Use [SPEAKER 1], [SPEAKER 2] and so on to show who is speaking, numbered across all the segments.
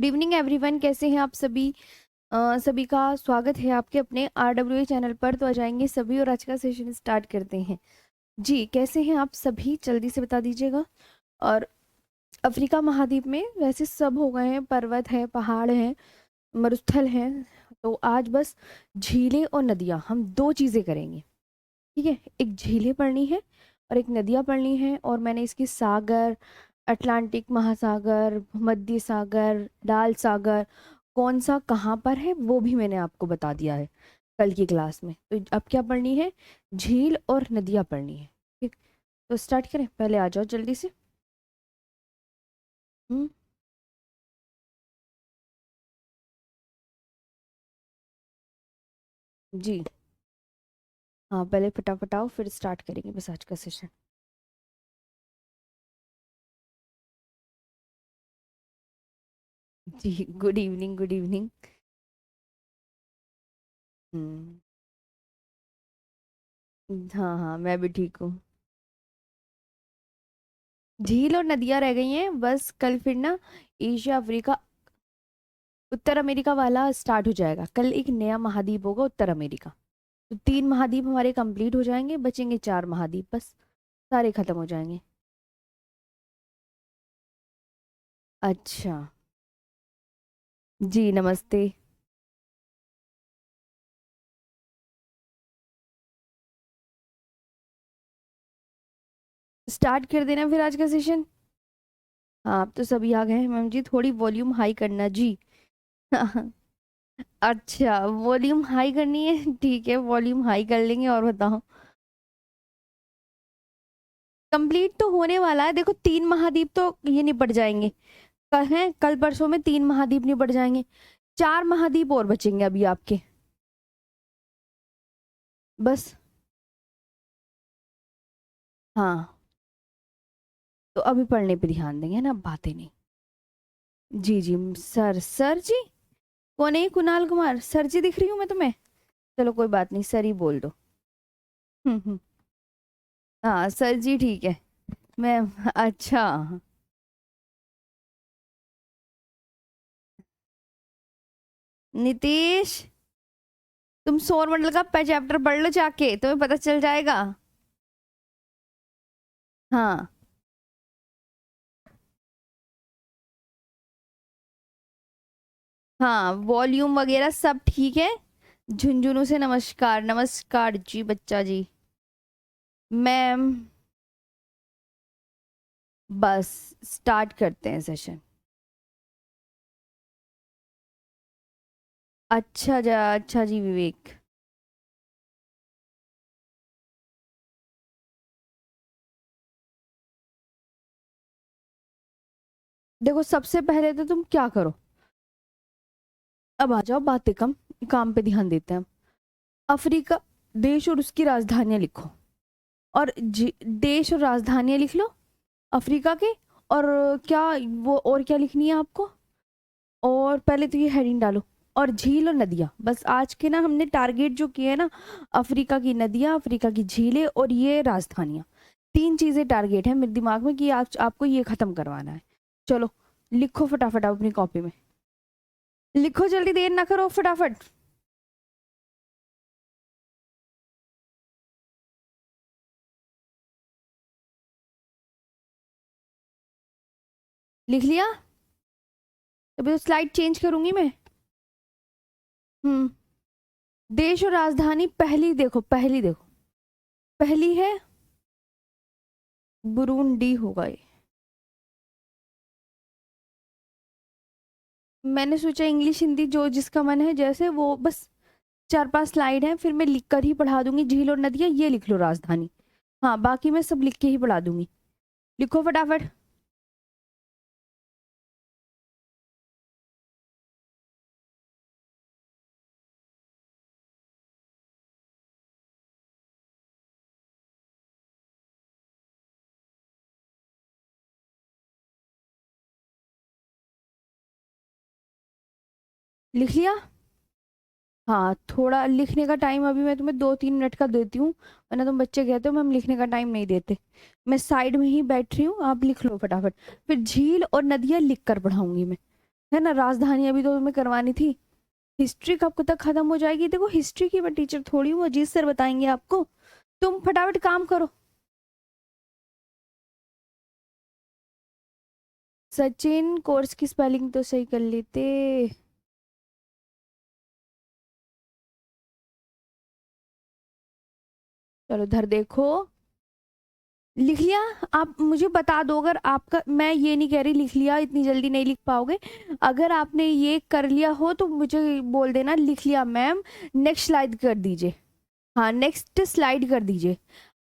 [SPEAKER 1] Good evening everyone, कैसे हैं आप सभी। सभी का स्वागत है आपके अपने RWA चैनल पर। तो आ जाएंगे सभी और आज का सेशन स्टार्ट करते हैं। जी, कैसे हैं आप सभी, जल्दी से बता दीजिएगा। और अफ्रीका महाद्वीप में वैसे सब हो गए हैं, पर्वत है, पहाड़ हैं, मरुस्थल हैं। तो आज बस झीलें और नदियाँ, हम दो चीज़ें करेंगे। ठीक है, एक झीलें पढ़नी है और एक नदियाँ पढ़नी है। और मैंने इसकी सागर, अटलांटिक महासागर, मध्य सागर, डाल सागर, कौन सा कहाँ पर है वो भी मैंने आपको बता दिया है कल की क्लास में। तो अब क्या पढ़नी है, झील और नदियाँ पढ़नी है। ठीक, तो स्टार्ट करें, पहले आ जाओ जल्दी से। हम्म। जी हाँ, पहले फटाफट आओ, फिर स्टार्ट करेंगे बस आज का सेशन। जी, गुड इवनिंग, गुड इवनिंग। हम्म। हाँ हाँ, मैं भी ठीक हूँ। झील और नदियां रह गई हैं बस, कल फिर ना एशिया, अफ्रीका, उत्तर अमेरिका वाला स्टार्ट हो जाएगा। कल एक नया महाद्वीप होगा, उत्तर अमेरिका। तो 3 महाद्वीप हमारे कंप्लीट हो जाएंगे, बचेंगे 4 महाद्वीप बस, सारे खत्म हो जाएंगे। अच्छा। जी नमस्ते। स्टार्ट कर देना फिर आज का सेशन। हाँ, आप तो सभी आ गए हैं मैम जी, थोड़ी वॉल्यूम हाई करना जी। अच्छा, वॉल्यूम हाई करनी है, ठीक है, वॉल्यूम हाई कर लेंगे। और बताओ, कंप्लीट तो होने वाला है। देखो, 3 महाद्वीप तो ये निपट जाएंगे, कल है, कल परसों में 3 महाद्वीप निपट जाएंगे। 4 महाद्वीप और बचेंगे अभी आपके, बस। हाँ, तो अभी पढ़ने पे ध्यान देंगे ना, बातें नहीं। जी जी सर, सर जी कौन है? कुणाल कुमार सर जी दिख रही हूँ मैं तुम्हें? चलो कोई बात नहीं, सर ही बोल दो। हम्म। हाँ सर जी, ठीक है। मैं, अच्छा। नीतीश, तुम सौर मंडल का चैप्टर पढ़ लो जाके, तुम्हें पता चल जाएगा। हाँ हाँ, वॉल्यूम वगैरह सब ठीक है। झुंझुनू से नमस्कार, नमस्कार जी बच्चा जी। मैम, बस स्टार्ट करते हैं सेशन। अच्छा जी विवेक। देखो, सबसे पहले तो तुम क्या करो, अब आ जाओ, बातें कम, काम पे ध्यान देते हैं हम। अफ्रीका देश और उसकी राजधानियां लिखो। और देश और राजधानियां लिख लो अफ्रीका के। और क्या, वो और क्या लिखनी है आपको? और पहले तो ये हेडिंग डालो। और झील और नदियां, बस आज के ना हमने टारगेट जो किए हैं ना, अफ्रीका की नदियां, अफ्रीका की झीलें और ये राजधानियां, 3 चीजें टारगेट है मेरे दिमाग में कि आज आपको ये खत्म करवाना है। चलो लिखो फटाफट आप अपनी कॉपी में, लिखो जल्दी, देर ना करो, फटाफट। लिख लिया? अभी तो स्लाइड चेंज करूंगी मैं। हम्म। देश और राजधानी, पहली देखो, पहली देखो, पहली है बुरुंडी होगा ये। मैंने सोचा इंग्लिश हिंदी जो जिसका मन है जैसे वो, बस 4-5 स्लाइड हैं, फिर मैं लिख कर ही पढ़ा दूंगी। झील और नदियां ये लिख लो, राजधानी। हाँ, बाकी मैं सब लिख के ही पढ़ा दूंगी। लिखो फटाफट। लिख लिया? हाँ, थोड़ा लिखने का टाइम अभी मैं तुम्हें 2-3 मिनट का देती हूँ, वरना तुम बच्चे कहते हो मैम लिखने का टाइम नहीं देते। मैं साइड में ही बैठ रही हूँ, आप लिख लो फटाफट। फिर झील और नदियां लिख कर पढ़ाऊंगी मैं। है ना, राजधानी अभी तो तुम्हें करवानी थी। हिस्ट्री कब तक खत्म हो जाएगी? देखो हिस्ट्री की मैं टीचर थोड़ी हूँ, अजीत सर बताएंगे आपको। तुम फटाफट काम करो। सचिन कोर्स की स्पेलिंग तो सही कर लेते। चलो इधर देखो, लिख लिया? आप मुझे बता दो अगर आपका, मैं ये नहीं कह रही लिख लिया, इतनी जल्दी नहीं लिख पाओगे। अगर आपने ये कर लिया हो तो मुझे बोल देना लिख लिया मैम, नेक्स्ट स्लाइड कर दीजिए। हाँ नेक्स्ट स्लाइड कर दीजिए।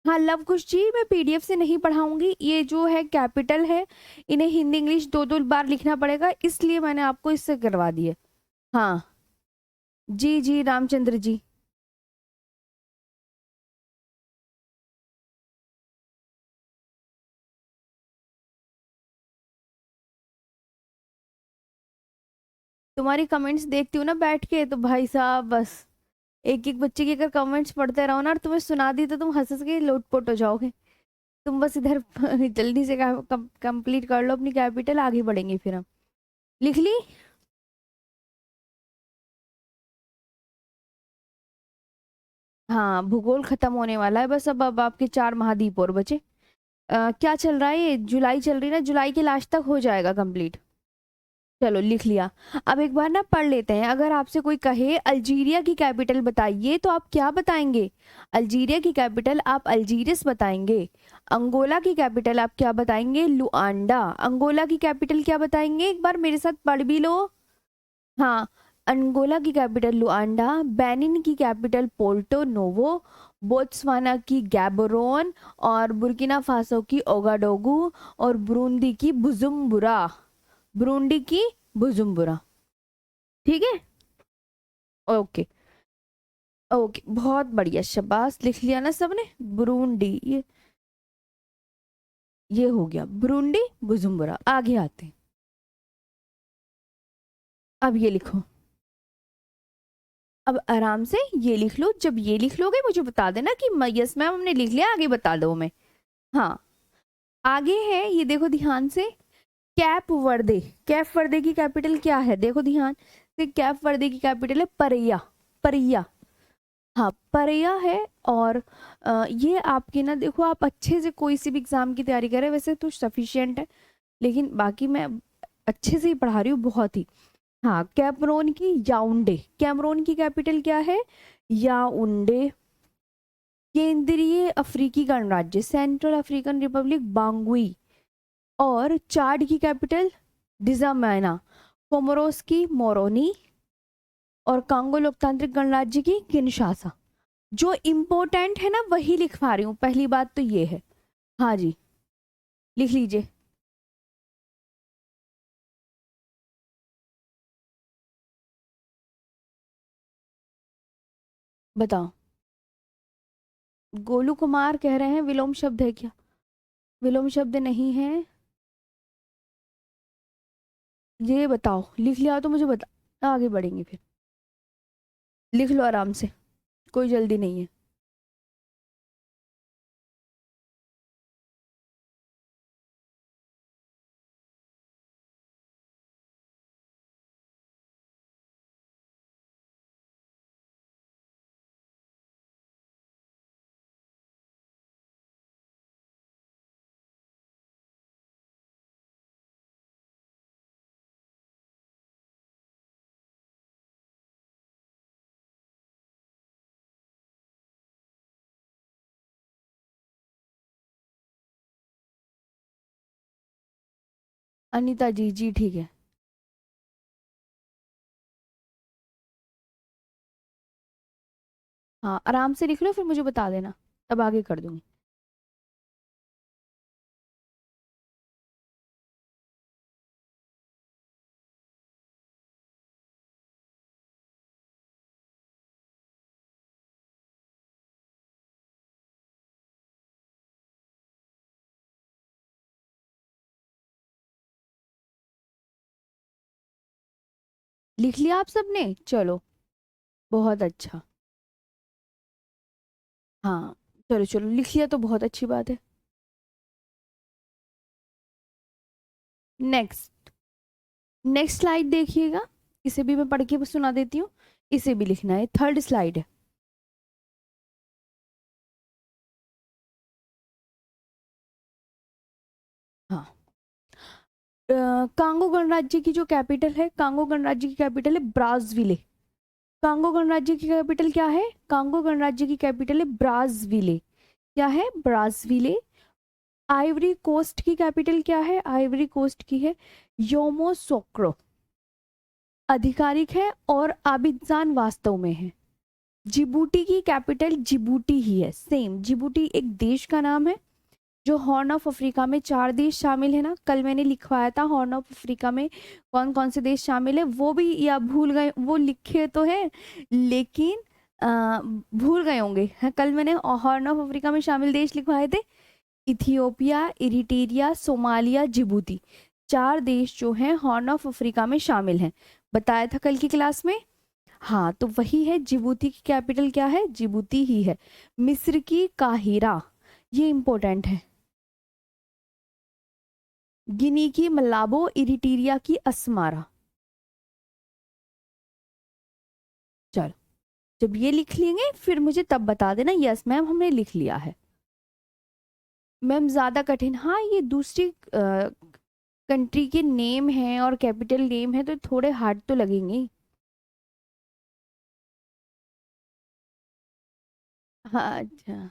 [SPEAKER 1] हाँ लव कुश जी, मैं पीडीएफ से नहीं पढ़ाऊंगी, ये जो है कैपिटल है, इन्हें हिंदी इंग्लिश दो दो बार लिखना पड़ेगा, इसलिए मैंने आपको इससे करवा दिए। हाँ जी जी रामचंद्र जी। तुम्हारी कमेंट्स देखती हूँ ना बैठ के, तो भाई साहब बस एक एक बच्चे की अगर कमेंट्स पढ़ते रहो ना और तुम्हें सुना दी तो तुम हंस हंस के लोटपोट हो जाओगे। तुम बस इधर जल्दी से कंप्लीट कर लो अपनी कैपिटल, आगे बढ़ेंगे फिर हम। लिख ली? हाँ भूगोल खत्म होने वाला है बस, अब आपके 4 महाद्वीप और बचे। क्या चल रहा है, ये जुलाई चल रही है ना, जुलाई के लास्ट तक हो जाएगा कंप्लीट। चलो लिख लिया। अब एक बार ना पढ़ लेते हैं, अगर आपसे कोई कहे अल्जीरिया की कैपिटल बताइए तो आप क्या बताएंगे? अल्जीरिया की कैपिटल आप अल्जीरियस बताएंगे। अंगोला की कैपिटल आप क्या बताएंगे? लुआंडा। अंगोला की कैपिटल क्या बताएंगे, एक बार मेरे साथ पढ़ भी लो। हाँ अंगोला की कैपिटल लुआंडा, बेनिन की कैपिटल पोर्टो नोवो, बोत्सवाना की गैबोरोन, और बुर्किना फासो की ओगाडोगु, और ब्रूंदी की बुजुम्बुरा। ब्रूंडी की बुजुम्बुरा। ठीक है। ओके। ओके बहुत बढ़िया, शाबाश, लिख लिया ना सबने? ब्रूंडी, ये हो गया ब्रूंडी बुजुम्बुरा। आगे आते हैं। अब ये लिखो, अब आराम से ये लिख लो, जब ये लिख लोगे मुझे बता देना कि यस मैम हमने लिख लिया, आगे बता दो मैं। हाँ आगे है, ये देखो ध्यान से, कैप वर्दे। कैप वर्दे की कैपिटल क्या है, देखो ध्यान से, कैप वर्दे की कैपिटल है परिया। परिया, हाँ परिया है। और ये आपके ना, देखो आप अच्छे से कोई सी भी एग्जाम की तैयारी करें वैसे तो सफिशियंट है, लेकिन बाकी मैं अच्छे से ही पढ़ा रही हूँ बहुत ही। हाँ कैमरोन की याउंडे, कैमरोन की कैपिटल क्या है? याउंडे। केंद्रीय अफ्रीकी गणराज्य सेंट्रल अफ्रीकन रिपब्लिक बांगुई। और चाड की कैपिटल डिजामाना। कोमोरोस की मोरोनी। और कांगो लोकतांत्रिक गणराज्य की किनशासा। जो इम्पोर्टेंट है ना वही लिखवा रही हूँ, पहली बात तो ये है। हाँ जी लिख लीजिए। बताओ। गोलू कुमार कह रहे हैं विलोम शब्द है क्या? विलोम शब्द नहीं है, ये बताओ, लिख लिया तो मुझे बता, आगे बढ़ेंगे फिर। लिख लो आराम से, कोई जल्दी नहीं है। अनीता जी, जी ठीक है। हाँ आराम से लिख लो फिर मुझे बता देना, तब आगे कर दूंगी। लिख लिया आप सबने? चलो बहुत अच्छा। हाँ चलो चलो लिख लिया तो बहुत अच्छी बात है। नेक्स्ट, नेक्स्ट स्लाइड देखिएगा, इसे भी मैं पढ़ के सुना देती हूँ, इसे भी लिखना है। थर्ड स्लाइड है। हाँ, कांगो गणराज्य की जो कैपिटल है, कांगो गणराज्य की कैपिटल है ब्राज़विले। कांगो गणराज्य की कैपिटल क्या है? कांगो गणराज्य की कैपिटल है ब्राज़विले। क्या है? ब्राज़विले। आइवरी कोस्ट की कैपिटल क्या है? आइवरी कोस्ट की है योमोसोक्रो। आधिकारिक है और आबिदजान वास्तव में है। जिबूटी की कैपिटल जिबूटी ही है, सेम। जिबूटी एक देश का नाम है जो हॉर्न ऑफ अफ्रीका में 4 देश शामिल है ना, कल मैंने लिखवाया था हॉर्न ऑफ अफ्रीका में कौन कौन से देश शामिल है, वो भी या भूल गए, वो लिखे तो है लेकिन भूल गए होंगे। हाँ, कल मैंने हॉर्न ऑफ अफ्रीका में शामिल देश लिखवाए थे, इथियोपिया, इरिट्रिया, सोमालिया, जिबूती। 4 देश जो हैं हॉर्न ऑफ अफ्रीका में शामिल हैं, बताया था कल की क्लास में। हाँ, तो वही है। जिबूती की कैपिटल क्या है? जिबूती ही है। मिस्र की काहिरा, ये इंपॉर्टेंट है। गिनी की मलाबो, इरिट्रिया की अस्मारा। चलो, जब ये लिख लेंगे फिर मुझे तब बता देना यस मैम हमने लिख लिया है। मैम ज्यादा कठिन, हाँ ये दूसरी कंट्री के नेम हैं और कैपिटल नेम है तो थोड़े हार्ड तो लगेंगे ही। हाँ अच्छा,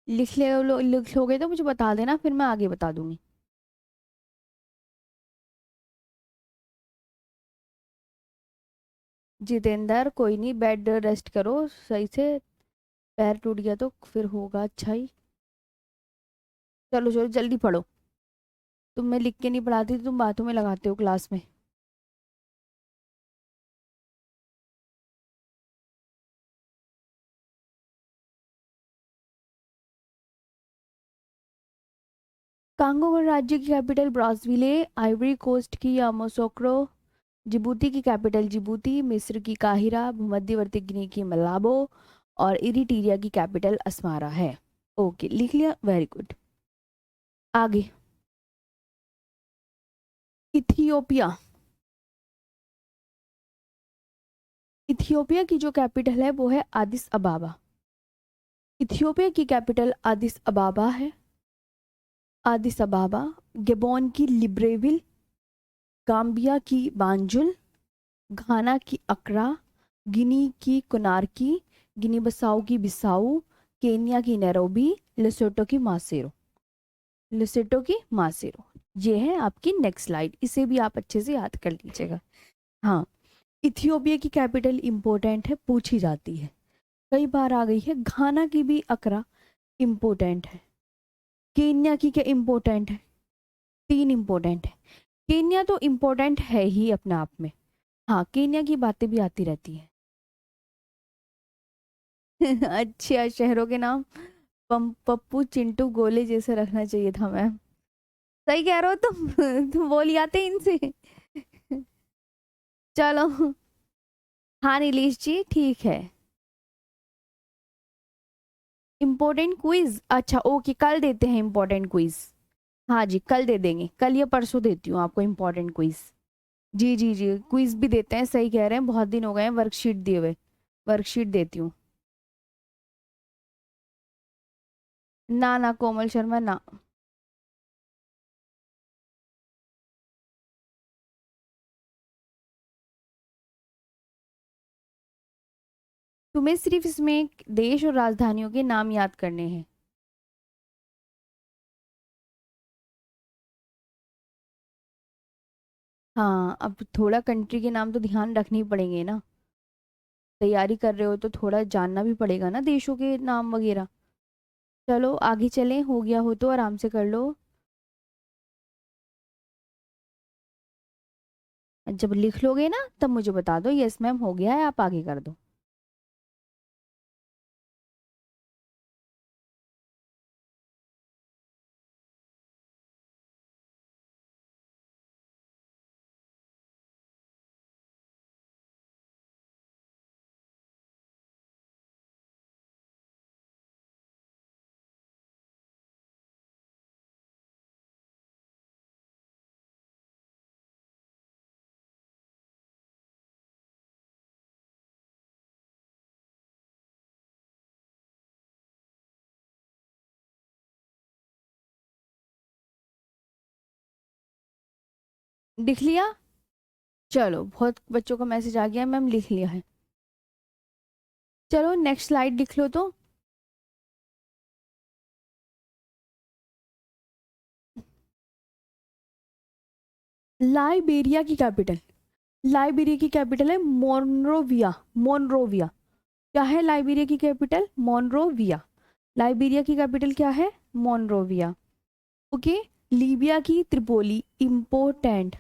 [SPEAKER 1] लिख लोगे तो मुझे बता देना, फिर मैं आगे बता दूंगी। जितेंद्र कोई नहीं, बेड रेस्ट करो सही से, पैर टूट गया तो फिर होगा अच्छा ही। चलो चलो जल्दी पढ़ो, तुम मैं लिख के नहीं पढ़ाती, तुम बातों में लगाते हो क्लास में। कांगो गणराज्य की कैपिटल ब्राज़ीले, आइवरी कोस्ट की यामोसोक्रो, जिबूती की कैपिटल जिबूती, मिस्र की काहिरा, भूमध्यवर्ती गिनी की मलाबो और इरिट्रिया की कैपिटल अस्मारा है। ओके, लिख लिया, वेरी गुड। आगे, इथियोपिया। इथियोपिया की जो कैपिटल है वो है आदिस अबाबा। इथियोपिया की कैपिटल आदिस अबाबा है। आदिस अबाबा। गेबोन की लिब्रेविल, गाम्बिया की बांजुल, घाना की अकरा, गिनी की कोनार्की, गिनी बसाऊ की बिसाऊ, केन्या की नैरोबी, लेसोटो की मासेरो। लेसोटो की मासेरो। ये है आपकी नेक्स्ट स्लाइड, इसे भी आप अच्छे से याद कर लीजिएगा। हाँ, इथियोपिया की कैपिटल इंपॉर्टेंट है, पूछी जाती है, कई बार आ गई है। घाना की भी अकरा इंपॉर्टेंट है। केन्या की क्या इंपॉर्टेंट है? 3 इंपॉर्टेंट है। केन्या तो इंपॉर्टेंट है ही अपने आप में। हाँ, केन्या की बातें भी आती रहती हैं। अच्छा, शहरों के नाम पप्पू चिंटू गोले जैसे रखना चाहिए था मैम। सही कह रहे हो तुम। तुम बोल आते इनसे। चलो, हाँ नीलेश जी ठीक है। इम्पोर्टेंट क्विज, अच्छा ओके, कल देते हैं इम्पोर्टेंट क्विज। हाँ जी, कल दे देंगे, कल या परसों देती हूँ आपको इम्पोर्टेंट क्विज। जी जी जी, क्विज भी देते हैं, सही कह रहे हैं, बहुत दिन हो गए हैं वर्कशीट दिए हुए। वर्कशीट देती हूँ। ना ना कोमल शर्मा ना। तुम्हें सिर्फ इसमें देश और राजधानियों के नाम याद करने हैं। हाँ, अब थोड़ा कंट्री के नाम तो ध्यान रखने ही पड़ेंगे ना, तैयारी कर रहे हो तो थोड़ा जानना भी पड़ेगा ना देशों के नाम वगैरह। चलो आगे चलें, हो गया हो तो आराम से कर लो। जब लिख लोगे ना तब मुझे बता दो यस मैम हो गया है, आप आगे कर दो। लिख लिया? चलो, बहुत बच्चों का मैसेज आ गया, मैम लिख लिया है। चलो नेक्स्ट स्लाइड लिख लो तो। लाइबेरिया की कैपिटल, लाइबेरिया की कैपिटल है मोनरोविया। मोनरोविया क्या है? लाइबेरिया की कैपिटल मोनरोविया। लाइबेरिया की कैपिटल क्या है? मोनरोविया। ओके। लीबिया की त्रिपोली इम्पोर्टेंट।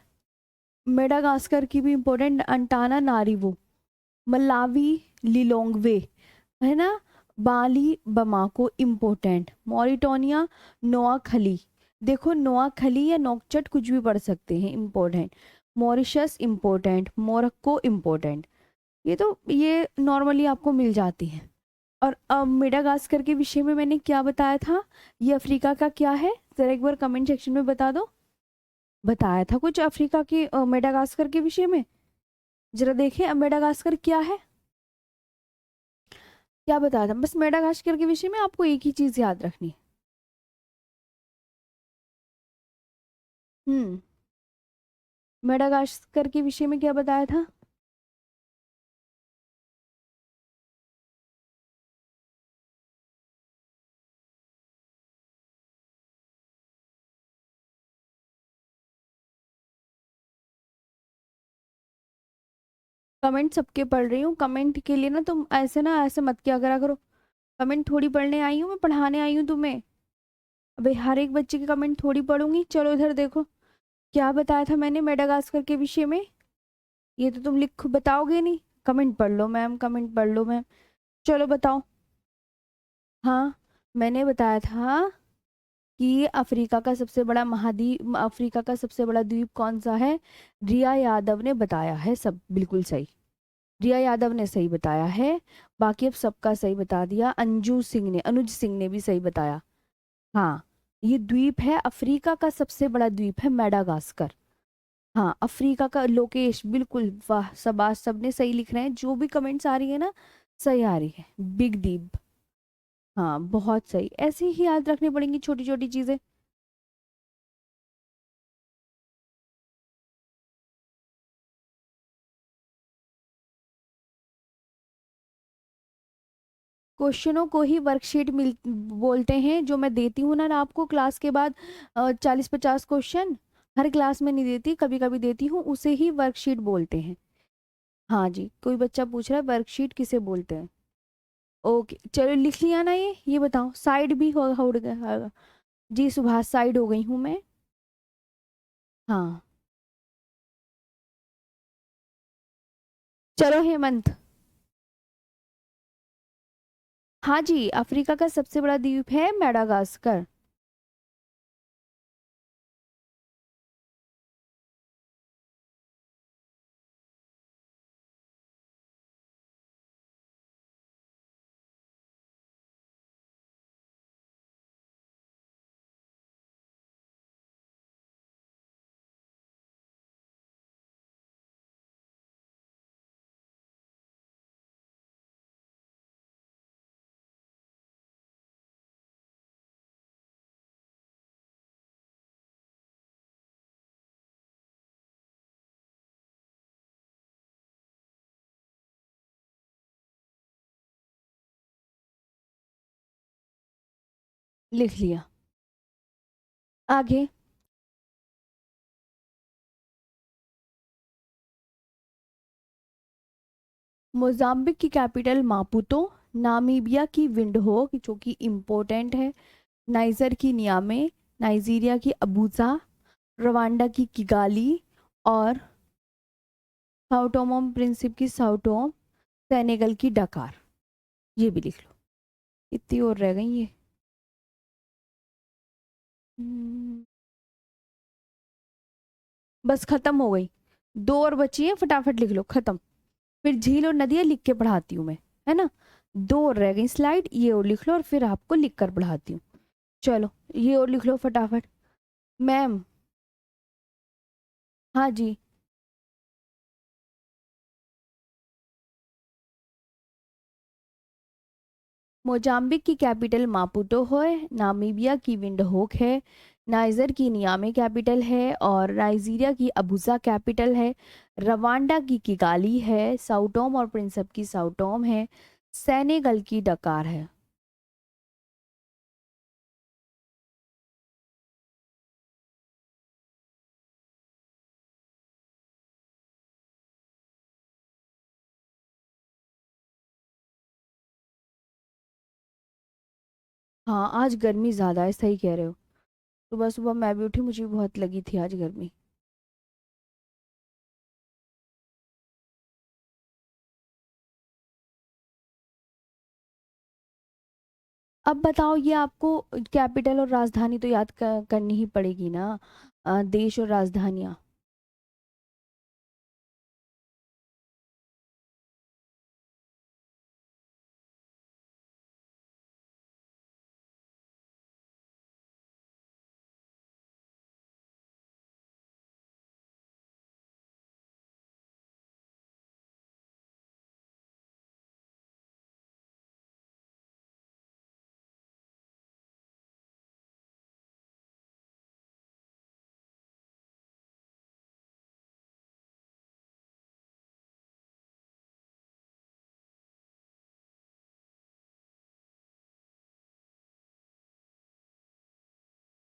[SPEAKER 1] मेडागास्कर की भी इम्पोर्टेंट, अंटाना नारिवो। मलावी लिलोंगवे, है ना। बाली बमाको इम्पोर्टेंट। मॉरिटोनिया नोआखली। देखो नोआखली या नोकचट कुछ भी पढ़ सकते हैं, important. Mauritius important. Morocco important. ये तो ये नॉर्मली आपको मिल जाती है। और अब मेडागास्कर के विषय में मैंने क्या बताया था? ये अफ्रीका का क्या है? जरा एक बार कमेंट सेक्शन में बता दो। बताया था कुछ अफ्रीका के मेडागास्कर के विषय में? जरा देखें अब मेडागास्कर क्या है, क्या बताया था? बस मेडागास्कर के विषय में आपको एक ही चीज याद रखनी है। हम्म। मेडागास्कर के विषय में क्या बताया था? कमेंट सबके पढ़ रही हूँ, कमेंट के लिए ना ऐसे मत किया करा करो। कमेंट थोड़ी पढ़ने आई हूँ मैं, पढ़ाने आई हूँ तुम्हें। अबे हर एक बच्चे के कमेंट थोड़ी पढ़ूंगी। चलो इधर देखो, क्या बताया था मैंने मेडागास्कर के विषय में? ये तो तुम लिख बताओगे नहीं। कमेंट पढ़ लो मैम, कमेंट पढ़ लो मैम। चलो बताओ। हाँ, मैंने बताया था कि अफ्रीका का सबसे बड़ा महाद्वीप, अफ्रीका का सबसे बड़ा द्वीप कौन सा है? रिया यादव ने बताया है, सब बिल्कुल सही। रिया यादव ने सही बताया है। बाकी अब सबका सही बता दिया। अंजू सिंह ने, अनुज सिंह ने भी सही बताया। हाँ, ये द्वीप है, अफ्रीका का सबसे बड़ा द्वीप है मेडागास्कर। हाँ, अफ्रीका का लोकेश, बिल्कुल वाह, शाबाश, सबने सही लिख रहे हैं। जो भी कमेंट्स आ रही है ना, सही आ रही है। बिग द्वीप। हाँ बहुत सही, ऐसे ही याद रखनी पड़ेंगी छोटी छोटी चीजें। क्वेश्चनों को ही वर्कशीट मिल बोलते हैं, जो मैं देती हूँ ना आपको क्लास के बाद। 40-50 क्वेश्चन हर क्लास में नहीं देती, कभी कभी देती हूँ, उसे ही वर्कशीट बोलते हैं। हाँ जी, कोई बच्चा पूछ रहा है वर्कशीट किसे बोलते हैं। ओके चलो, लिख लिया ना ये बताओ, साइड भी हो गया? जी सुभाष, साइड हो गई हूँ मैं। हाँ। चलो हेमंत। हाँ जी, अफ्रीका का सबसे बड़ा द्वीप है मेडागास्कर। लिख लिया। आगे। मोजाम्बिक की कैपिटल मापुतो। नामीबिया की विंडहोक जो कि इम्पोर्टेंट है। नाइजर की नियामे। नाइजीरिया की अबूजा। रवांडा की किगाली। और साउटोमो प्रिंसिप की साउटोम। सेनेगल की डकार। ये भी लिख लो। इतनी और रह गई ये। हम्म, बस खत्म हो गई। दो और बची है, फटाफट लिख लो, खत्म। फिर झील और नदियाँ लिख के पढ़ाती हूँ मैं, है ना। दो और रह गई स्लाइड, ये और लिख लो और फिर आपको लिख कर पढ़ाती हूँ। चलो ये और लिख लो फटाफट। मैम। हाँ जी। मोजाम्बिक की कैपिटल मापुटो है। नामीबिया की विंडहोक है। नाइजर की नियामे कैपिटल है और नाइजीरिया की अबुजा कैपिटल है। रवांडा की किगाली है। साउटोम और प्रिंसप की साउटोम है। सेनेगल की डकार है। हाँ, आज गर्मी ज़्यादा है, सही कह रहे हो। सुबह सुबह मैं भी उठी, मुझे भी बहुत लगी थी आज गर्मी। अब बताओ, ये आपको कैपिटल और राजधानी तो याद करनी ही पड़ेगी ना। देश और राजधानियाँ।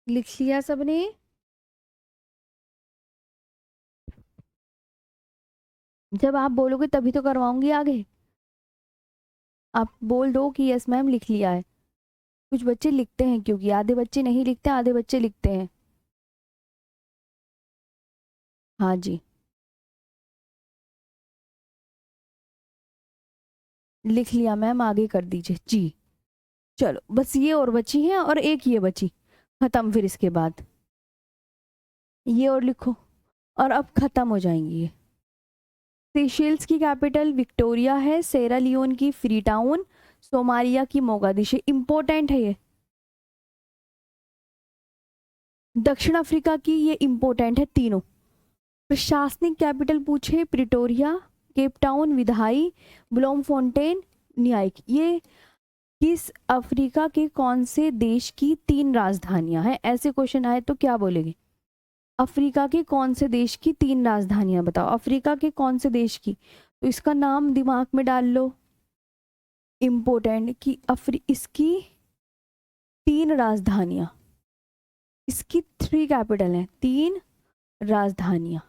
[SPEAKER 1] लिख लिया सबने? जब आप बोलोगे तभी तो करवाऊंगी आगे। आप बोल दो कि यस मैम लिख लिया है। कुछ बच्चे लिखते हैं, क्योंकि आधे बच्चे नहीं लिखते, आधे बच्चे लिखते हैं। हाँ जी। लिख लिया मैम, आगे कर दीजिए जी। चलो, बस ये और बची है और एक ये बची, खत्म फिर इसके बाद। ये और लिखो, और अब खत्म हो जाएंगी ये। सेशेल्स की कैपिटल विक्टोरिया है। सेरा लियोन की फ्री टाउन। सोमालिया की मोगादिशु। इंपॉर्टेंट है ये। दक्षिण अफ्रीका की, ये इंपॉर्टेंट है तीनों। प्रशासनिक कैपिटल पूछे, प्रिटोरिया, केप टाउन, विधायी, ब्लोमफोंटेन, न्यायिक। ये किस अफ्रीका के कौन से देश की तीन राजधानियां हैं? ऐसे क्वेश्चन आए तो क्या बोलेंगे? अफ्रीका के कौन से देश की तीन राजधानियां बताओ, अफ्रीका के कौन से देश की। तो इसका नाम दिमाग में डाल लो। इम्पोर्टेंट कि इसकी तीन राजधानियां, इसकी थ्री कैपिटल हैं, तीन राजधानियां।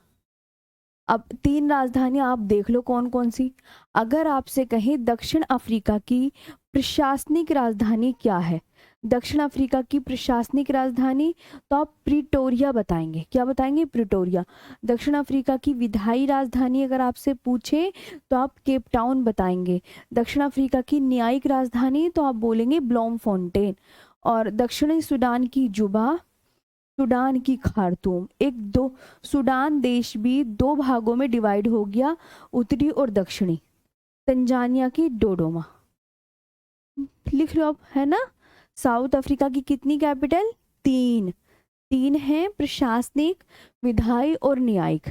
[SPEAKER 1] अब तीन राजधानियां आप देख लो कौन कौन सी। अगर आपसे कहें दक्षिण अफ्रीका की प्रशासनिक राजधानी क्या है, दक्षिण अफ्रीका की प्रशासनिक राजधानी, तो आप प्रिटोरिया बताएंगे। क्या बताएंगे? प्रिटोरिया। दक्षिण अफ्रीका की विधायी राजधानी अगर आपसे पूछे तो आप केप टाउन बताएंगे। दक्षिण अफ्रीका की न्यायिक राजधानी तो आप बोलेंगे ब्लोमफोंटेन। और दक्षिणी सूडान की जुबा, सूडान की खार्तूम। एक दो, सूडान देश भी दो भागों में डिवाइड हो गया, उत्तरी और दक्षिणी। तंजानिया की डोडोमा। लिख लो अब, है ना। साउथ अफ्रीका की कितनी कैपिटल? तीन। तीन है, प्रशासनिक, विधायी और न्यायिक।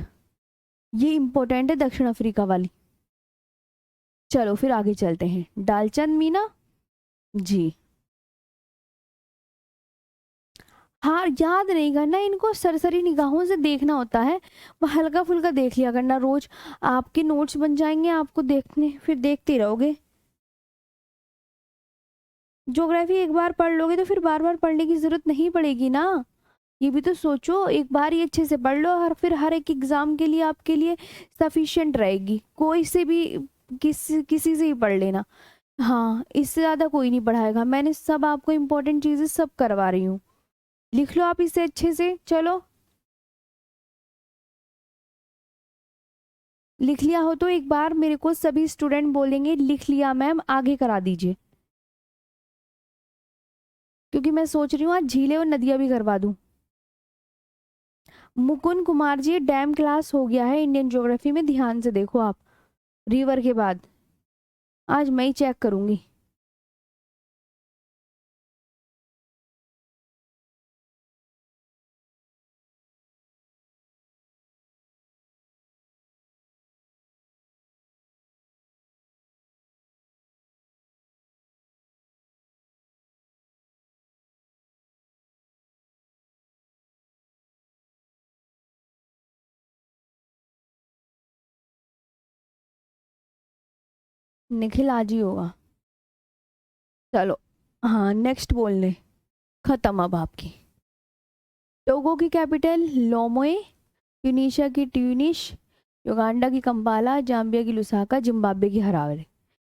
[SPEAKER 1] ये इंपॉर्टेंट है दक्षिण अफ्रीका वाली। चलो फिर आगे चलते हैं। डालचंद मीना जी। हाँ, याद नहीं करना, इनको सरसरी निगाहों से देखना होता है। हल्का फुल्का देख लिया करना रोज। आपके नोट्स बन जाएंगे, आपको देखने, फिर देखते रहोगे। ज्योग्राफी एक बार पढ़ लोगे तो फिर बार बार पढ़ने की जरूरत नहीं पड़ेगी ना। ये भी तो सोचो, एक बार ही अच्छे से पढ़ लो, हर फिर हर एक एग्जाम के लिए आपके लिए सफिशिएंट रहेगी। कोई से भी, किसी से ही पढ़ लेना। हाँ, इससे ज्यादा कोई नहीं पढ़ाएगा। मैंने सब आपको इम्पोर्टेंट चीजें सब करवा रही हूँ। लिख लो आप इसे अच्छे से। चलो, लिख लिया हो तो एक बार मेरे को सभी स्टूडेंट बोलेंगे लिख लिया मैम, आगे करा दीजिए। क्योंकि मैं सोच रही हूँ आज झीलें और नदियां भी करवा दूं। मुकुंद कुमार जी, डैम क्लास हो गया है इंडियन ज्योग्राफी में, ध्यान से देखो आप। रिवर के बाद आज मैं ही चेक करूंगी। निखिल आज ही होगा। चलो, हाँ नेक्स्ट बोल ले। खत्म अब आपकी। टोगो की कैपिटल लोमोए, ट्यूनीशिया की ट्यूनिश, युगांडा की कंपाला, जाम्बिया की लुसाका, जिम्बाब्वे की हरारे।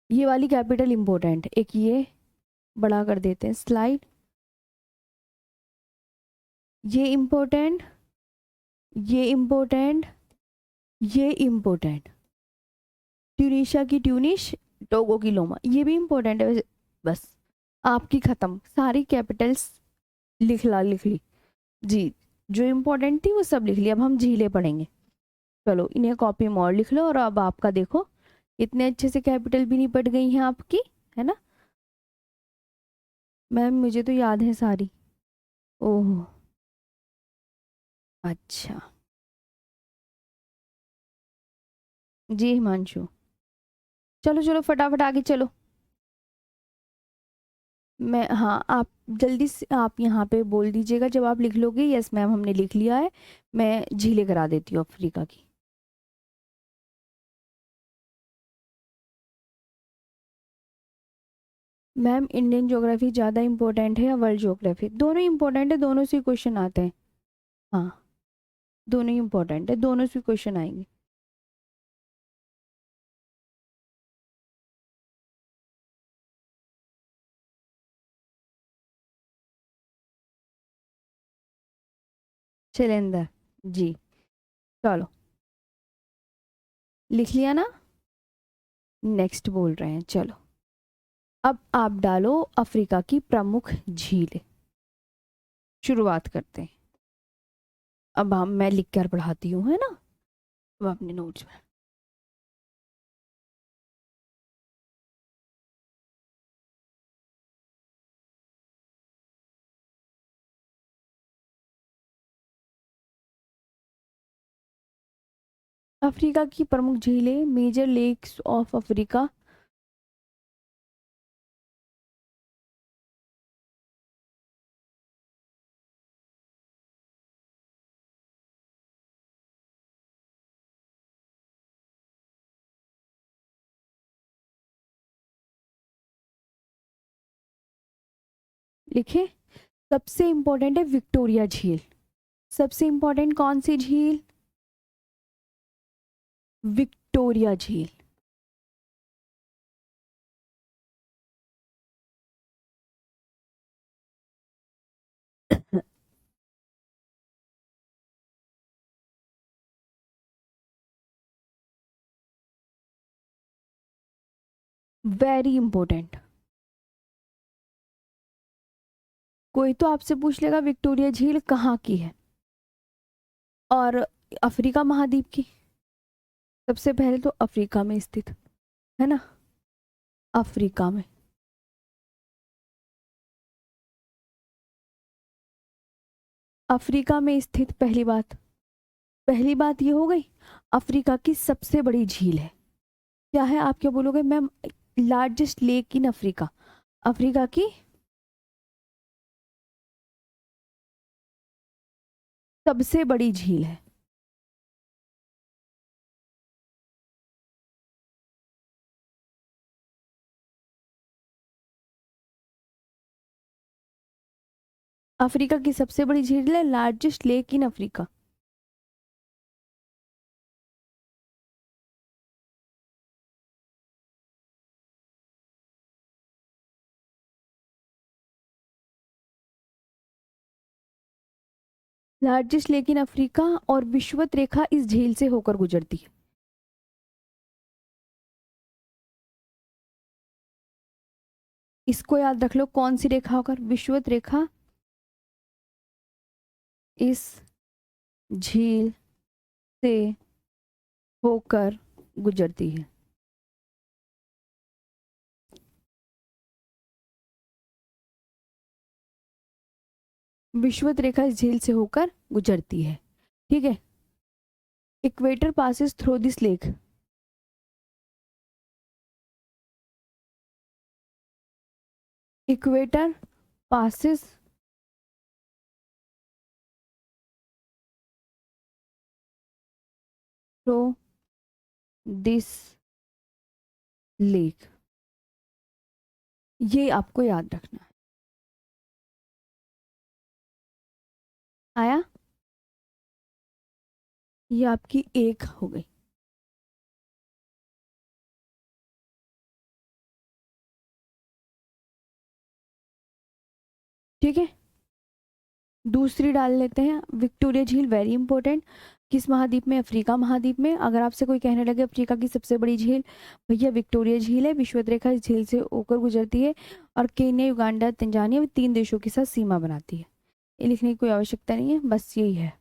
[SPEAKER 1] ये वाली कैपिटल इंपॉर्टेंट, एक ये बड़ा कर देते हैं स्लाइड। ये इम्पोर्टेंट, ये इम्पोर्टेंट, ये इम्पोर्टेंट। ट्यूनीशिया की ट्यूनिश, टोगो की लोमा, ये भी इम्पोर्टेंट है वैसे। बस आपकी खत्म सारी कैपिटल्स। लिख ली जी। जो इम्पोर्टेंट थी वो सब लिख ली। अब हम झीलें पढ़ेंगे। चलो इन्हें कॉपी में और लिख लो। और अब आपका देखो इतने अच्छे से कैपिटल भी नहीं पढ़ गई हैं आपकी, है ना। मैम मुझे तो याद है सारी। ओह अच्छा। जी हिमांशु, चलो चलो फटाफट आगे चलो। मैं, हाँ आप जल्दी से आप यहाँ पे बोल दीजिएगा जब आप लिख लोगे यस मैम हमने लिख लिया है। मैं झीलें करा देती हूँ अफ्रीका की। मैम इंडियन ज्योग्राफी ज़्यादा इंपॉर्टेंट है या वर्ल्ड ज्योग्राफी? दोनों इंपॉर्टेंट है, दोनों से क्वेश्चन आते हैं। हाँ दोनों ही इंपॉर्टेंट है, दोनों से क्वेश्चन आएंगे। शैलेंद्र जी, चलो लिख लिया ना। नेक्स्ट बोल रहे हैं, चलो अब आप डालो अफ्रीका की प्रमुख झील। शुरुआत करते हैं। अब हम, मैं लिख कर पढ़ाती हूँ, है ना। अब अपने नोट्स में। अफ्रीका की प्रमुख झीलें, मेजर लेक्स ऑफ अफ्रीका। लिखे। सबसे इंपॉर्टेंट है विक्टोरिया झील। सबसे इंपॉर्टेंट कौन सी झील? विक्टोरिया झील। Very important. कोई तो आपसे पूछ लेगा विक्टोरिया झील कहाँ की है। और अफ्रीका महाद्वीप की। सबसे पहले तो अफ्रीका में स्थित, है ना। अफ्रीका में। अफ्रीका में स्थित, पहली बात। पहली बात ये हो गई। अफ्रीका की सबसे बड़ी झील है। क्या है आप क्या बोलोगे ma'am? Largest lake in Africa. Africa की सबसे बड़ी झील है। अफ्रीका की सबसे बड़ी झील है, largest lake in Africa. Largest lake in Africa, और विषुवत रेखा इस झील से होकर गुजरती है। इसको याद रख लो, कौन सी रेखा होकर? विषुवत रेखा इस झील से होकर गुजरती है। विषुवत रेखा इस झील से होकर गुजरती है, ठीक है। Equator passes through this lake. Equator passes through this lake. ये आपको याद रखना है। आया? ये आपकी एक हो गई। ठीक है, दूसरी डाल लेते हैं। विक्टोरिया झील वेरी इंपॉर्टेंट। किस महाद्वीप में? अफ्रीका महाद्वीप में। अगर आपसे कोई कहने लगे अफ्रीका की सबसे बड़ी झील, भैया विक्टोरिया झील है। विषुवत रेखा इस झील से होकर गुजरती है और केन्या, युगांडा, तंजानिया 3 देशों के साथ सीमा बनाती है। ये लिखने की कोई आवश्यकता नहीं है, बस यही है।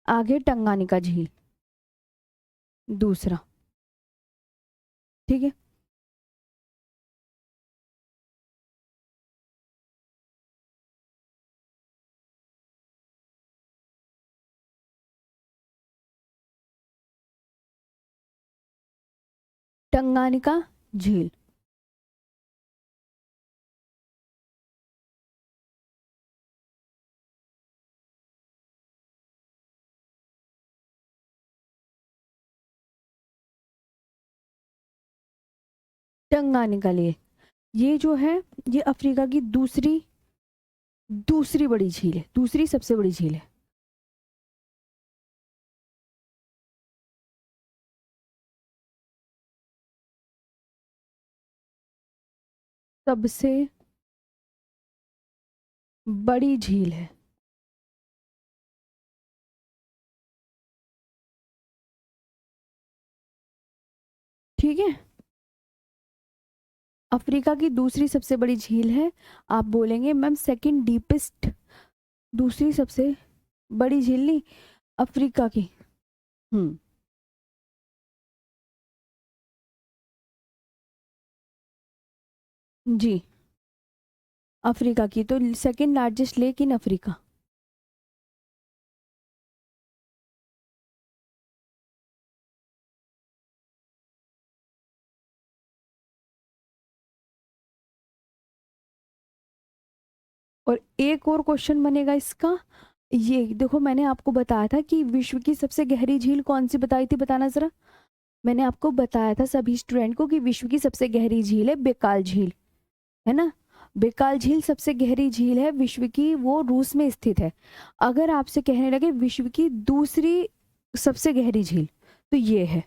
[SPEAKER 1] आगे टंगानिका झील दूसरा। ठीक है, टंगानिका झील। टंगानिका लिए ये जो है, ये अफ्रीका की दूसरी दूसरी बड़ी झील है, दूसरी सबसे बड़ी झील है। सबसे बड़ी झील है। ठीक है, अफ्रीका की दूसरी सबसे बड़ी झील है। आप बोलेंगे मैम सेकंड डीपेस्ट, दूसरी सबसे बड़ी झील नहीं, अफ्रीका की। हम्म, जी, अफ्रीका की तो second largest lake in Africa. और एक और क्वेश्चन बनेगा इसका। ये देखो, मैंने आपको बताया था कि विश्व की सबसे गहरी झील कौन सी बताई थी, बताना जरा। मैंने आपको बताया था सभी स्टूडेंट को कि विश्व की सबसे गहरी झील है बेकाल झील, है ना। बेकाल झील सबसे गहरी झील है विश्व की, वो रूस में स्थित है। अगर आपसे कहने लगे विश्व की दूसरी सबसे गहरी झील, तो ये है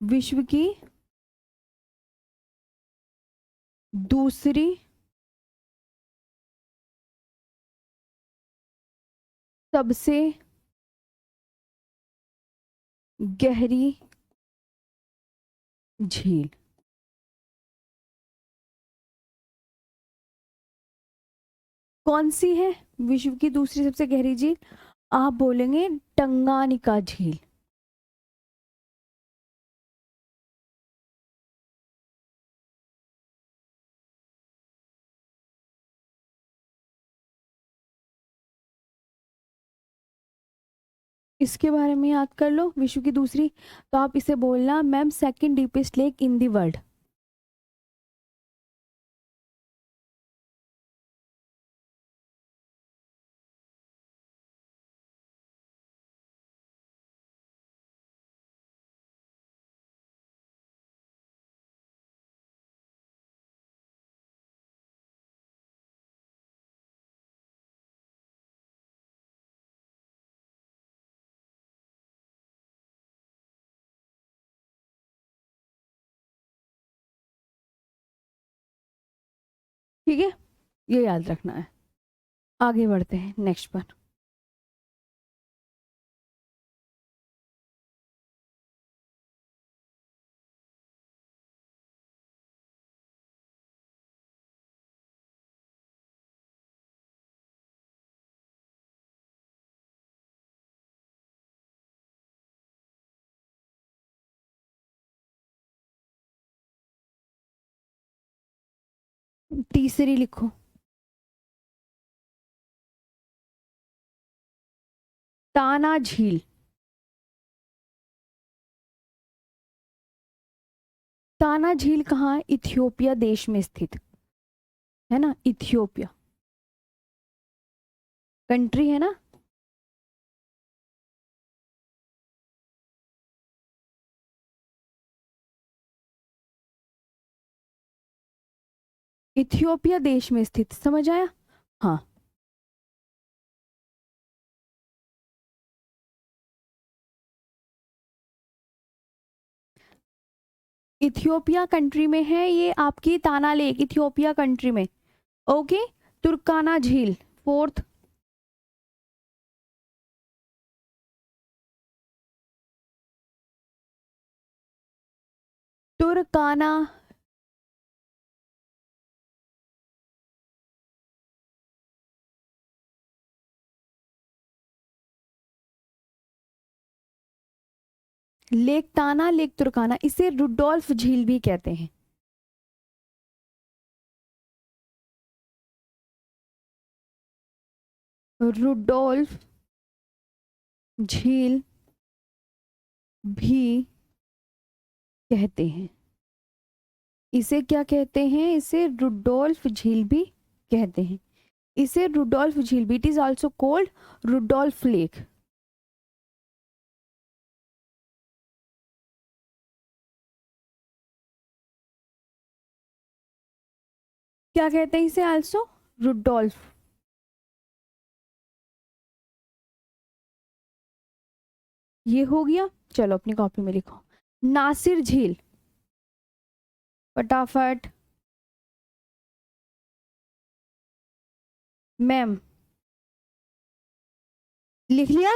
[SPEAKER 1] विश्व की दूसरी सबसे गहरी झील। कौन सी है विश्व की दूसरी सबसे गहरी झील? आप बोलेंगे टंगानिका झील। इसके बारे में याद कर लो, विश्व की दूसरी। तो आप इसे बोलना ma'am second deepest lake in the world. ठीक है, ये याद रखना है। आगे बढ़ते हैं नेक्स्ट पर। तीसरी लिखो, ताना झील। ताना झील कहाँ है? इथियोपिया देश में स्थित है ना, इथियोपिया कंट्री है ना। इथियोपिया देश में स्थित, समझ आया। हाँ, इथियोपिया कंट्री में है ये आपकी ताना लेक, इथियोपिया कंट्री में। ओके, तुर्काना झील फोर्थ। तुर्काना, लेक ताना, लेक तुर्काना, इसे रुडोल्फ झील भी कहते हैं। रुडोल्फ झील भी कहते हैं। इसे क्या कहते हैं? इसे रुडोल्फ झील भी कहते हैं। इसे रुडोल्फ झील भी, it is also called Rudolf lake. क्या कहते हैं इसे? Also Rudolf. ये हो गया। चलो अपनी कॉपी में लिखो, नासिर झील, फटाफट। मैम लिख लिया?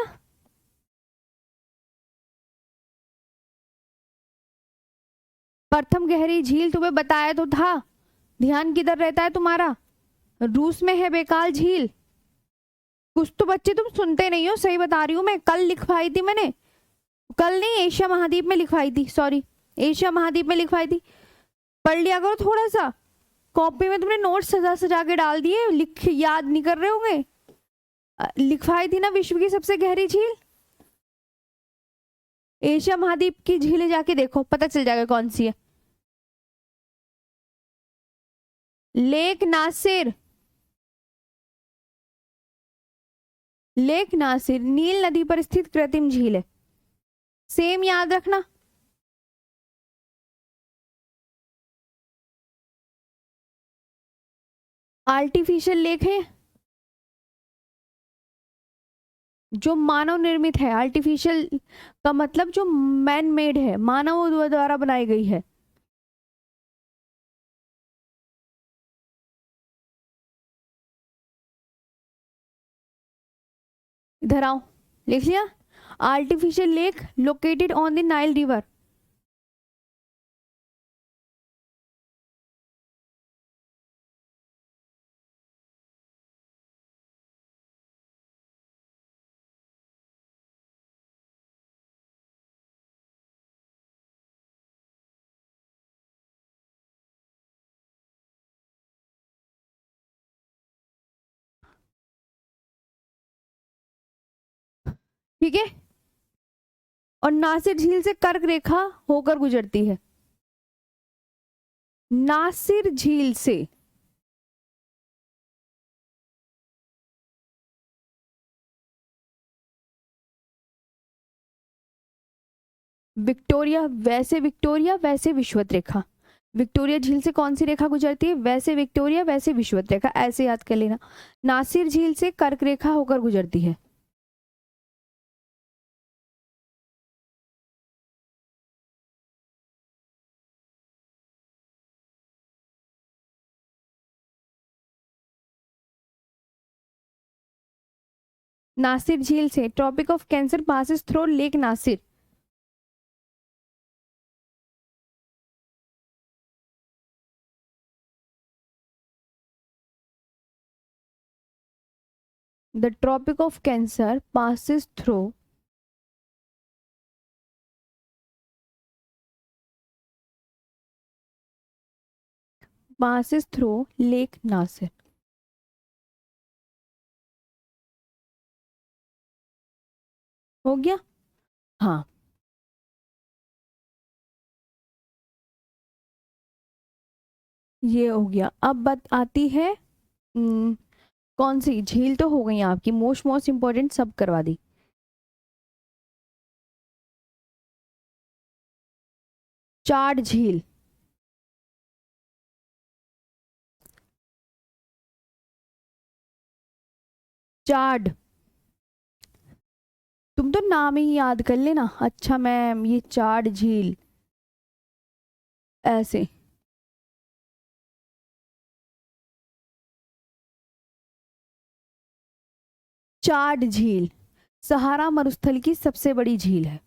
[SPEAKER 1] प्रथम गहरी झील तुम्हें बताया तो था, ध्यान किधर रहता है तुम्हारा? रूस में है बेकाल झील। कुछ तो बच्चे तुम सुनते नहीं हो, सही बता रही हूँ मैं, कल लिखवाई थी मैंने, कल नहीं एशिया महाद्वीप में लिखवाई थी, सॉरी एशिया महाद्वीप में लिखवाई थी। पढ़ लिया करो थोड़ा सा, कॉपी में तुमने नोट सजा सजा के डाल दिए, लिख याद नहीं कर रहे होंगे। लिखवाई थी ना विश्व की सबसे गहरी झील, एशिया महाद्वीप की झीलें जाके देखो पता चल जाएगा कौन सी है। लेक नासिर, लेक नासिर नील नदी पर स्थित कृत्रिम झील है, सेम याद रखना। आर्टिफिशियल लेक है जो मानव निर्मित है, आर्टिफिशियल का मतलब जो मैन मेड है, मानव द्वारा बनाई गई है। इधर आओ, लिख लिया? Artificial lake located on the Nile river. ठीक है, और नासिर झील से कर्क रेखा होकर गुजरती है। नासिर झील से विक्टोरिया, वैसे विक्टोरिया वैसे विषुवत रेखा, विक्टोरिया झील से कौन सी रेखा गुजरती है? वैसे विक्टोरिया वैसे विषुवत रेखा, ऐसे याद कर लेना। नासिर झील से कर्क रेखा होकर गुजरती है। नासिर झील से tropic of cancer passes through lake Nasser. The tropic of cancer passes through lake Nasser. हो गया? हाँ, ये हो गया। अब बात आती है कौन सी झील तो हो गई आपकी, मोस्ट मोस्ट इंपॉर्टेंट सब करवा दी। चाड झील, चाड। तुम तो नाम ही याद कर लेना। अच्छा मैम, ये चाड झील, ऐसे। चाड झील सहारा मरुस्थल की सबसे बड़ी झील है।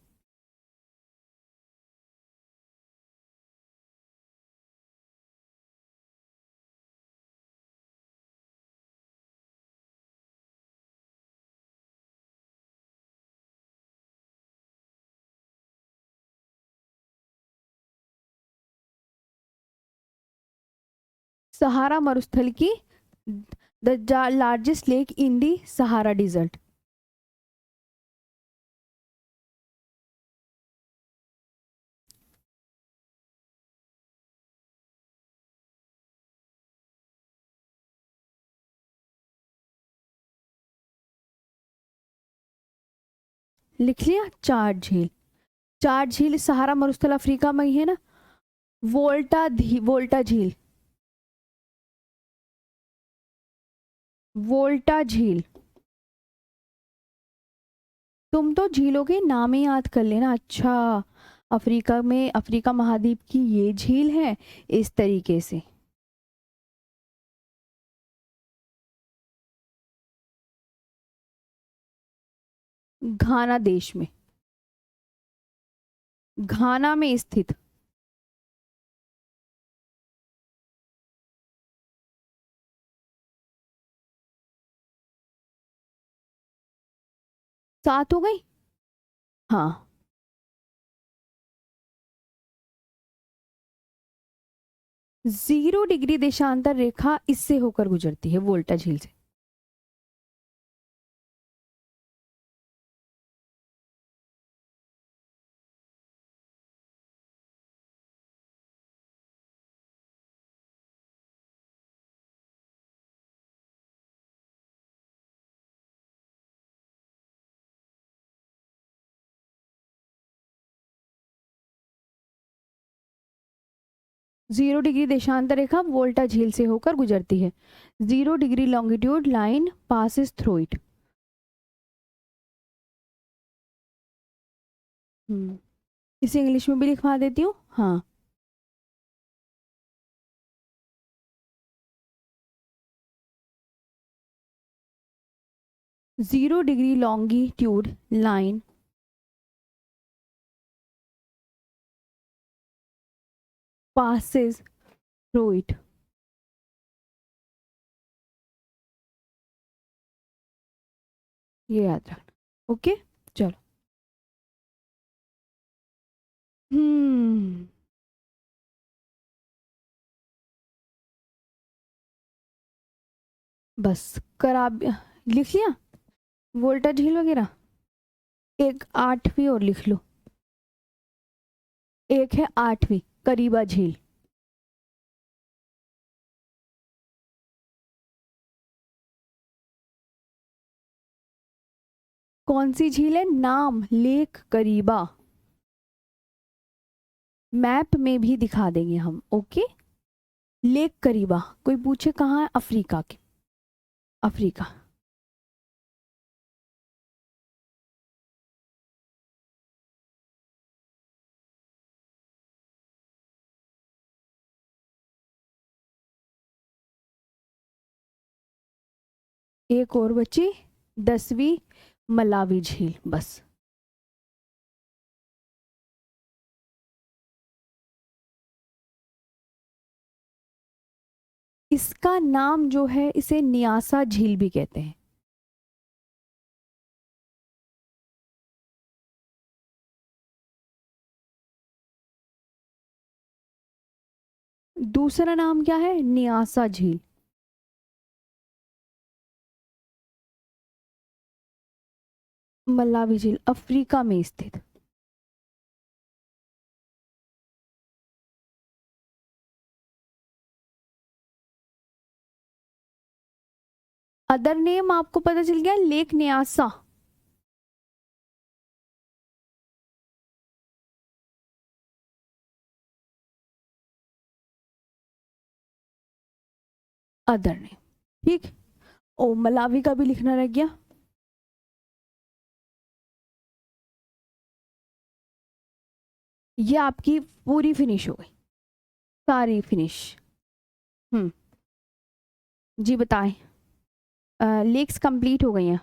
[SPEAKER 1] सहारा मरुस्थल की, the largest lake in the Sahara desert. लिख लिया चाड झील। चाड झील सहारा मरुस्थल अफ्रीका में ही है ना। वोल्टा झील, वोल्टा झील। तुम तो झीलों के नाम ही याद कर लेना। अच्छा, अफ्रीका में, अफ्रीका महाद्वीप की ये झील है इस तरीके से। घाना देश में, घाना में स्थित। सात हो गई। हाँ। 0 डिग्री देशांतर रेखा इससे होकर गुजरती है, वोल्टा झील से। 0 डिग्री देशांतर रेखा वोल्टा झील से होकर गुजरती है। 0 degree longitude line passes through it. इसे इंग्लिश में भी लिखवा देती हूँ। हाँ। 0 degree longitude line passes through it। ये याद रखना। ओके, चलो। हम्म। बस करा, लिख लिया वोल्टा झील वगैरह। एक आठवीं और लिख लो। एक है आठवीं, करीबा झील। कौन सी झील है? नाम लेक करीबा। मैप में भी दिखा देंगे हम। ओके। लेक करीबा, कोई पूछे कहाँ है? अफ्रीका के, अफ्रीका। एक और बची, 10वीं मलावी झील, बस। इसका नाम जो है, इसे न्यासा झील भी कहते हैं। दूसरा नाम क्या है? न्यासा झील। मलावी झील अफ्रीका में स्थित। अदर नेम आपको पता चल गया, लेक न्यासा। अदर नेम, ठीक। ओ, मलावी का भी लिखना रह गया। ये आपकी पूरी फिनिश हो गई, सारी फिनिश। हम्म। जी बताएं। लेक्स कंप्लीट हो गई हैं।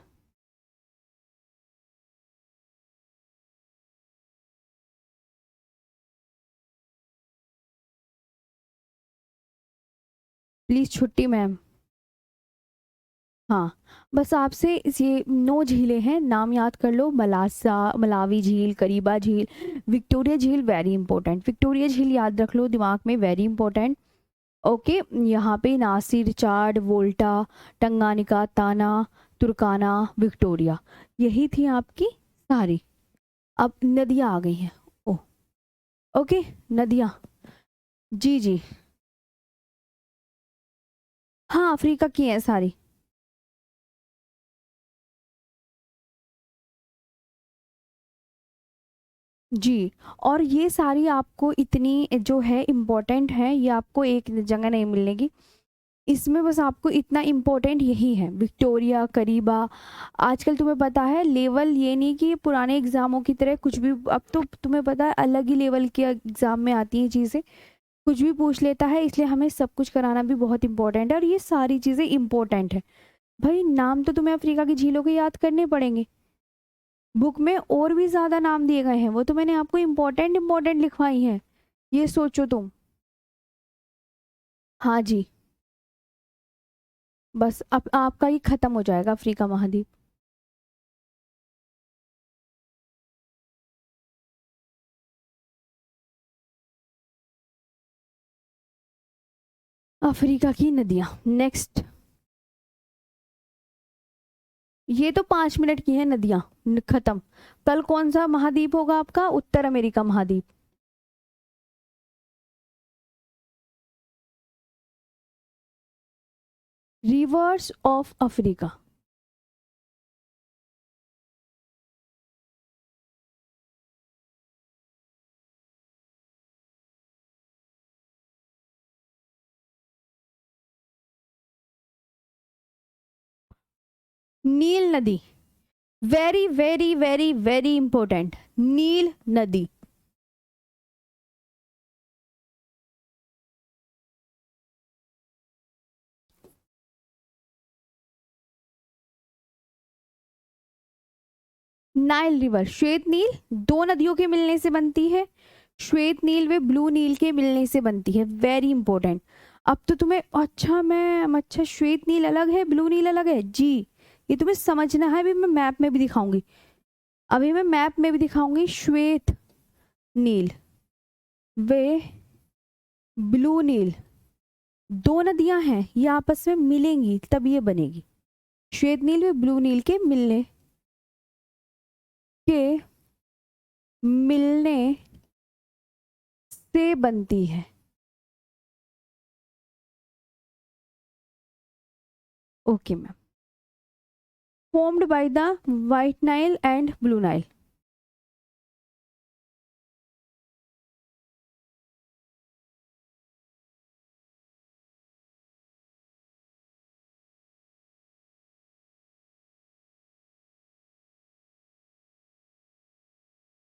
[SPEAKER 1] प्लीज छुट्टी मैम। हाँ, बस आपसे ये 9 झीलें हैं, नाम याद कर लो। मलासा, मलावी झील, करीबा झील, विक्टोरिया झील, वेरी इंपॉर्टेंट। विक्टोरिया झील याद रख लो दिमाग में, वेरी इंपॉर्टेंट। ओके, यहाँ पे नासिर, चाड, वोल्टा, टंगानिका, ताना, तुर्काना, विक्टोरिया, यही थी आपकी सारी। अब नदियाँ आ गई हैं। ओ, ओके, नदियाँ। जी जी, हाँ अफ्रीका की हैं सारी। जी, और ये सारी आपको इतनी जो है इम्पोर्टेंट है, ये आपको एक जगह नहीं मिलेगी। इसमें बस आपको इतना इम्पोर्टेंट यही है, विक्टोरिया, करीबा। आजकल तुम्हें पता है लेवल ये नहीं कि पुराने एग्जामों की तरह कुछ भी, अब तो तुम्हें पता है अलग ही लेवल के एग्जाम में आती हैं चीज़ें, कुछ भी पूछ लेता है, इसलिए हमें सब कुछ कराना भी बहुत इंपॉर्टेंट है, और ये सारी चीज़ें इंपॉर्टेंट है। भाई नाम तो तुम्हें अफ्रीका की झीलों के याद करने पड़ेंगे, बुक में और भी ज्यादा नाम दिए गए हैं, वो तो मैंने आपको इम्पोर्टेंट इम्पोर्टेंट लिखवाई हैं, ये सोचो तुम। हाँ जी, बस अब आपका ये खत्म हो जाएगा अफ्रीका महाद्वीप। अफ्रीका की नदियां, नेक्स्ट। ये तो 5 मिनट की है नदियां, खत्म। कल कौन सा महाद्वीप होगा आपका? उत्तर अमेरिका महाद्वीप। Rivers of Africa. नील नदी, very very very very important, नील नदी। नाइल रिवर, श्वेत नील, दो नदियों के मिलने से बनती है। श्वेत नील व ब्लू नील के मिलने से बनती है, वेरी इंपॉर्टेंट। अब तो तुम्हें, अच्छा मैम, अच्छा श्वेत नील अलग है ब्लू नील अलग है जी, ये तुम्हें समझना है। अभी मैं मैप में भी दिखाऊंगी, अभी मैं मैप में भी दिखाऊंगी। श्वेत नील वे ब्लू नील, दो नदियां हैं, ये आपस में मिलेंगी तब ये बनेगी। श्वेत नील व ब्लू नील के के मिलने से बनती है। Okay ma'am. Formed by the white Nile and blue Nile.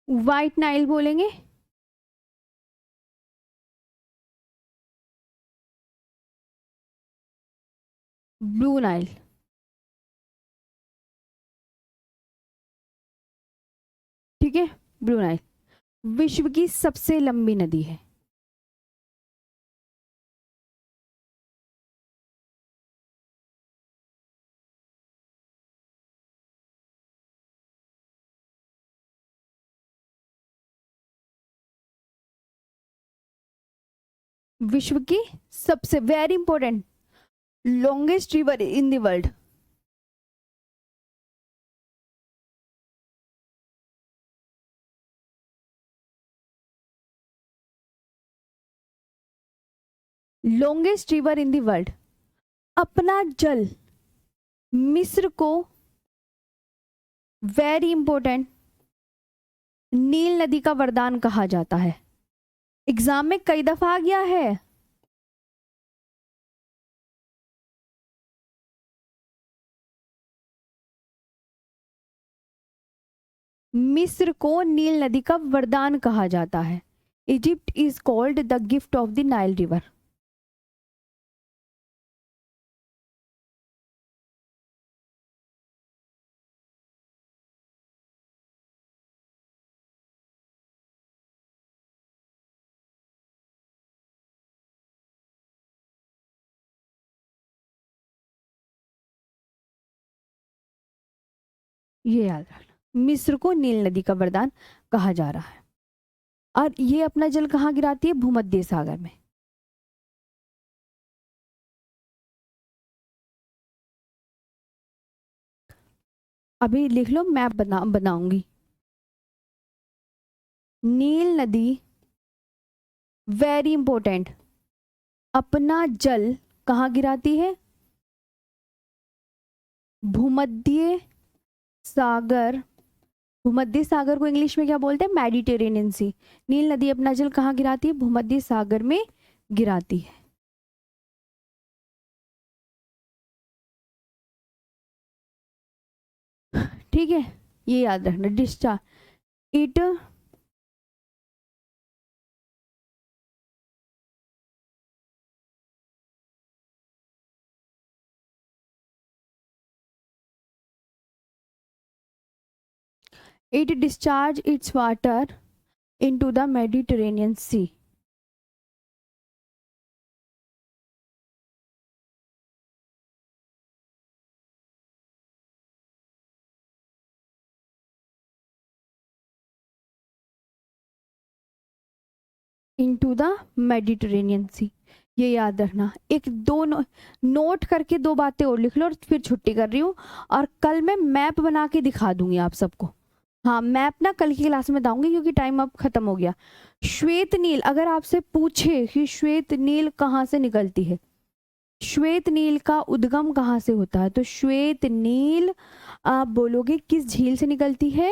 [SPEAKER 1] White Nile बोलेंगे, ब्लू नाइल। ठीक है, ब्लू नाइल विश्व की सबसे लंबी नदी है। विश्व की सबसे, very important, longest river in the world. Longest river in the world. अपना जल मिस्र को, वेरी इंपॉर्टेंट, नील नदी का वरदान कहा जाता है। एग्जाम में कई दफा आ गया है। मिस्र को नील नदी का वरदान कहा जाता है। Egypt is called the gift of the Nile river. ये याद रखना, मिस्र को नील नदी का वरदान कहा जा रहा है। और ये अपना जल कहाँ गिराती है? भूमध्य सागर में। अभी लिख लो, मैप बनाऊंगी। नील नदी, वेरी इंपॉर्टेंट, अपना जल कहाँ गिराती है? भूमध्य सागर। भूमध्य सागर को इंग्लिश में क्या बोलते हैं? मेडिटेरेनियन सी। नील नदी अपना जल कहाँ गिराती है? भूमध्य सागर में गिराती है। ठीक है, ये याद रखना। Discharge it it discharge its water into the Mediterranean sea. Into the Mediterranean sea, ये याद रखना। एक दो नोट करके दो बातें और लिख लो और फिर छुट्टी कर रही हूँ। और कल मैं मैप बना के दिखा दूंगी आप सबको। हाँ, मैप ना कल की क्लास में बताऊंगी क्योंकि टाइम अब खत्म हो गया। श्वेत नील, अगर आपसे पूछे कि श्वेत नील कहाँ से निकलती है, श्वेत नील का उद्गम कहाँ से होता है, तो श्वेत नील आप बोलोगे किस झील से निकलती है?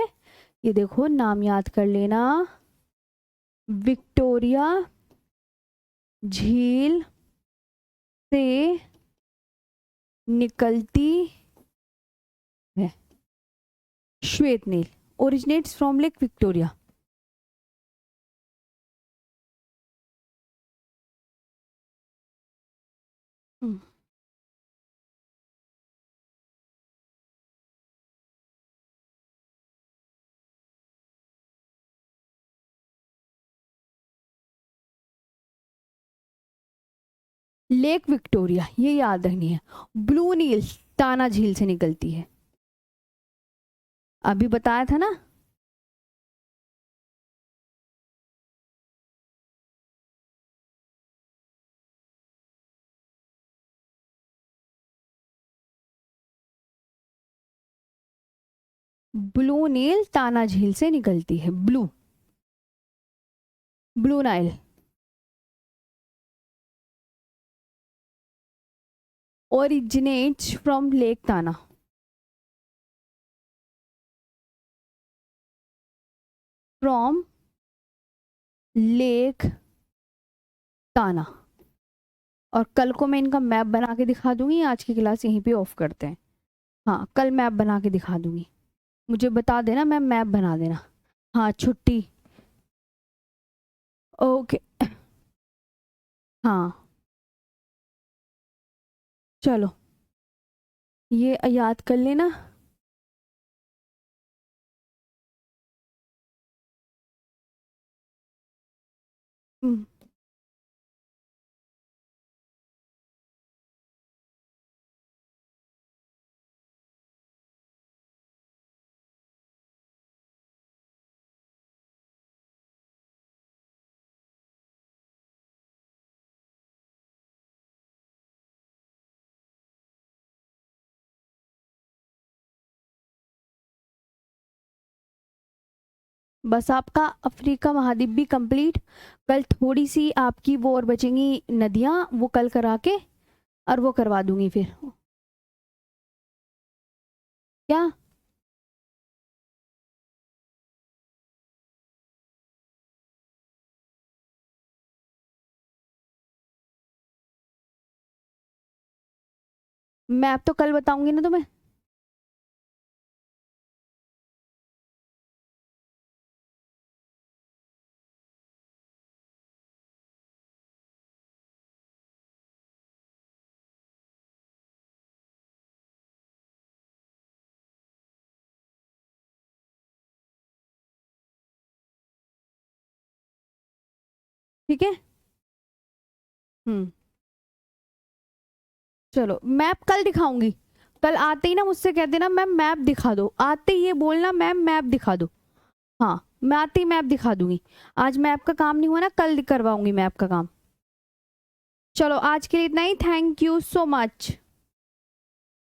[SPEAKER 1] ये देखो, नाम याद कर लेना, विक्टोरिया झील से निकलती है। श्वेत नील originates from lake Victoria. Lake Victoria, ये याद रखनी है। ब्लू नील ताना झील से निकलती है, अभी बताया था ना। ब्लू नील ताना झील से निकलती है। Blue, blue Nile originates from lake ताना। फ्रॉम लेक ताना। और कल को मैं इनका मैप बना के दिखा दूंगी। आज की क्लास यहीं पे ऑफ करते हैं। हाँ, कल मैप बना के दिखा दूंगी, मुझे बता देना, मैं मैप बना देना। हाँ, छुट्टी। ओके। हाँ, चलो ये याद कर लेना। हम्म, बस आपका अफ्रीका महाद्वीप भी कंप्लीट। कल थोड़ी सी आपकी वो और बचेंगी नदियां, वो कल करा के और वो करवा दूंगी फिर। क्या? मैप तो कल बताऊंगी ना तुम्हें।
[SPEAKER 2] ठीक है। चलो मैप कल दिखाऊंगी, कल आते ही ना मुझसे कह देना मैम मैप दिखा दो, आते ही ये बोलना मैम मैप दिखा दो। हाँ मैं आते ही मैप दिखा दूंगी। आज मैप का काम नहीं हुआ ना, कल करवाऊंगी मैप का काम। चलो आज के लिए इतना ही, थैंक यू सो मच।